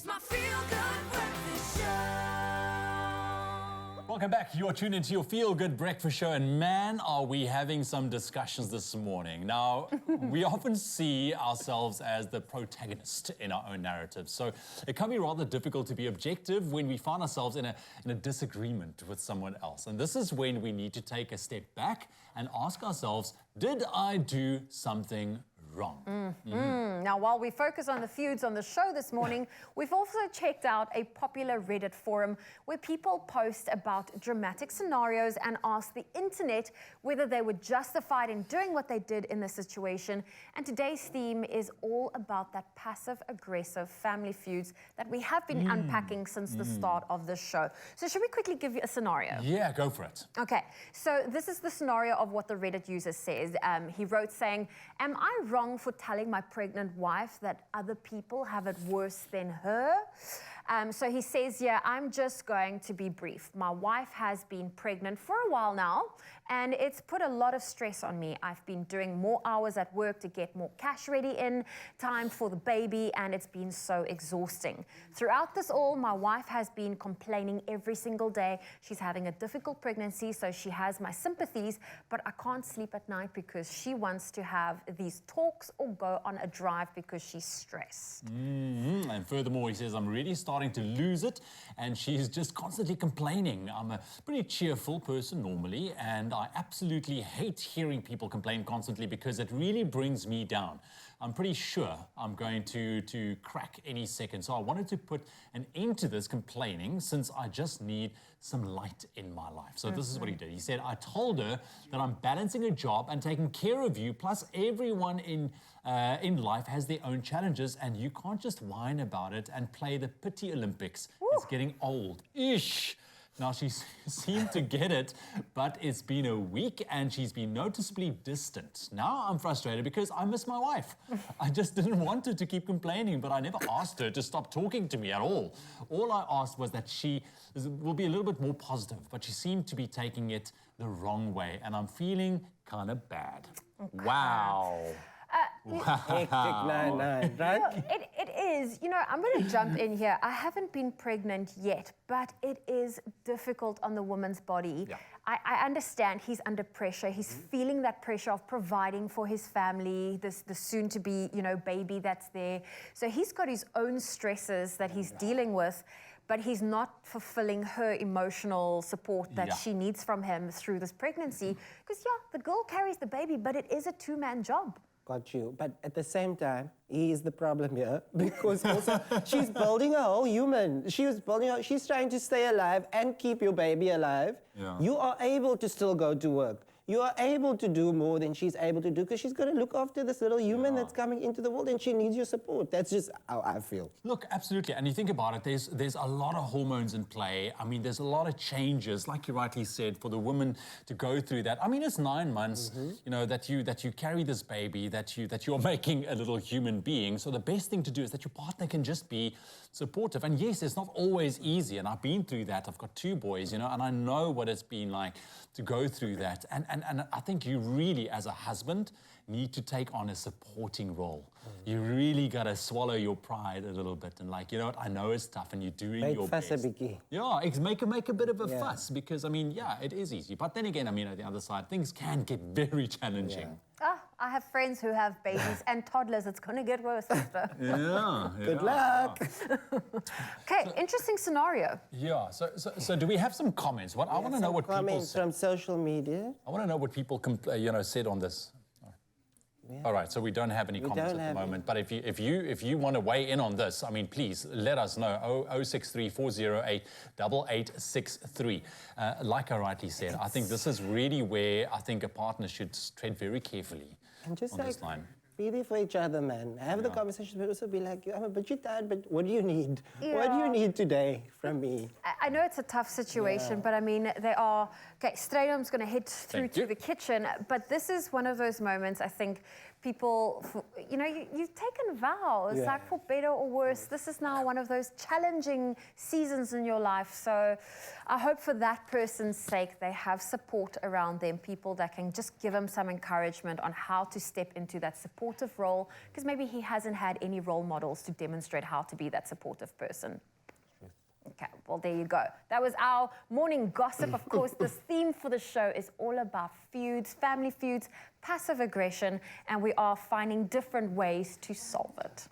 It's my feel-good breakfast show. Welcome back. You're tuned into your Feel Good Breakfast Show, and man, are we having some discussions this morning. Now, we often see ourselves as the protagonist in our own narrative, so it can be rather difficult to be objective when we find ourselves in a disagreement with someone else. And this is when we need to take a step back and ask ourselves, did I do something wrong? Now, while we focus on the feuds on the show this morning, we've also checked out a popular Reddit forum where people post about dramatic scenarios and ask the internet whether they were justified in doing what they did in the situation. And today's theme is all about that passive-aggressive family feuds that we have been unpacking since the start of the show. So should we quickly give you a scenario? Yeah, go for it. Okay, so this is the scenario of what the Reddit user says. He wrote saying, "Am I wrong for telling my pregnant wife that other people have it worse than her?" So he says, yeah, I'm just going to be brief. My wife has been pregnant for a while now, and it's put a lot of stress on me. I've been doing more hours at work to get more cash ready in time for the baby, and it's been so exhausting. Throughout this all, my wife has been complaining every single day. She's having a difficult pregnancy, so she has my sympathies, but I can't sleep at night because she wants to have these talks or go on a drive because she's stressed. And furthermore, he says, I'm really starting to lose it, and she's just constantly complaining. I'm a pretty cheerful person normally, and I absolutely hate hearing people complain constantly because it really brings me down. I'm pretty sure I'm going to crack any second. So I wanted to put an end to this complaining since I just need some light in my life. So this is what he did. He said, I told her that I'm balancing a job and taking care of you, plus everyone in life has their own challenges, and you can't just whine about it and play the pity Olympics. It's getting old. Ish. Now, she seemed to get it, but it's been a week and she's been noticeably distant. Now I'm frustrated because I miss my wife. I just didn't want her to keep complaining, but I never asked her to stop talking to me at all. All I asked was that she will be a little bit more positive, but she seemed to be taking it the wrong way, and I'm feeling kind of bad. Okay. Wow. Hectic 9-9, right? It is. You know, I'm going to jump in here. I haven't been pregnant yet, but it is difficult on the woman's body. Yeah. I understand he's under pressure. He's feeling that pressure of providing for his family, the soon-to-be, baby that's there. So he's got his own stresses that he's dealing with, but he's not fulfilling her emotional support that she needs from him through this pregnancy. Because, the girl carries the baby, but it is a two-man job. Got you. But at the same time, he is the problem here because also she's building a whole human. She's trying to stay alive and keep your baby alive. Yeah. You are able to still go to work. You are able to do more than she's able to do because she's got to look after this little human that's coming into the world, and she needs your support. That's just how I feel. Look, absolutely. And you think about it, there's a lot of hormones in play. I mean, there's a lot of changes, like you rightly said, for the woman to go through that. I mean, it's 9 months, that you carry this baby, that you're making a little human being. So the best thing to do is that your partner can just be supportive. And yes, it's not always easy. And I've been through that. I've got 2 boys, and I know what it's been like to go through that. And I think you really, as a husband, need to take on a supporting role. You really got to swallow your pride a little bit and I know it's tough and you're doing your best. Yeah, make a bit of a fuss because, it is easy. But then again, at the other side, things can get very challenging. I have friends who have babies and toddlers. It's going to get worse, sister. Good luck. Okay, interesting scenario. Yeah, so do we have some comments? I want to know what people comments said. from social media. I want to know what people said on this. Yeah. All right, so we don't have any comments at the moment, but if you want to weigh in on this, please let us know. 063 408 8863. Like I rightly said, I think this is really where I think a partner should tread very carefully and just on this line. Be there for each other, man. Have the conversation, but also be like, I'm a bit tired, but what do you need? What do you need today from me? I know it's a tough situation, but they are... Okay, Stradom's going to head through to the kitchen, but this is one of those moments, I think, people, you've taken vows, Yeah. like for better or worse. This is now one of those challenging seasons in your life. So I hope for that person's sake, they have support around them, people that can just give them some encouragement on how to step into that supportive role, because maybe he hasn't had any role models to demonstrate how to be that supportive person. Okay, well, there you go. That was our morning gossip. Of course, this theme for the show is all about feuds, family feuds, passive aggression, and we are finding different ways to solve it.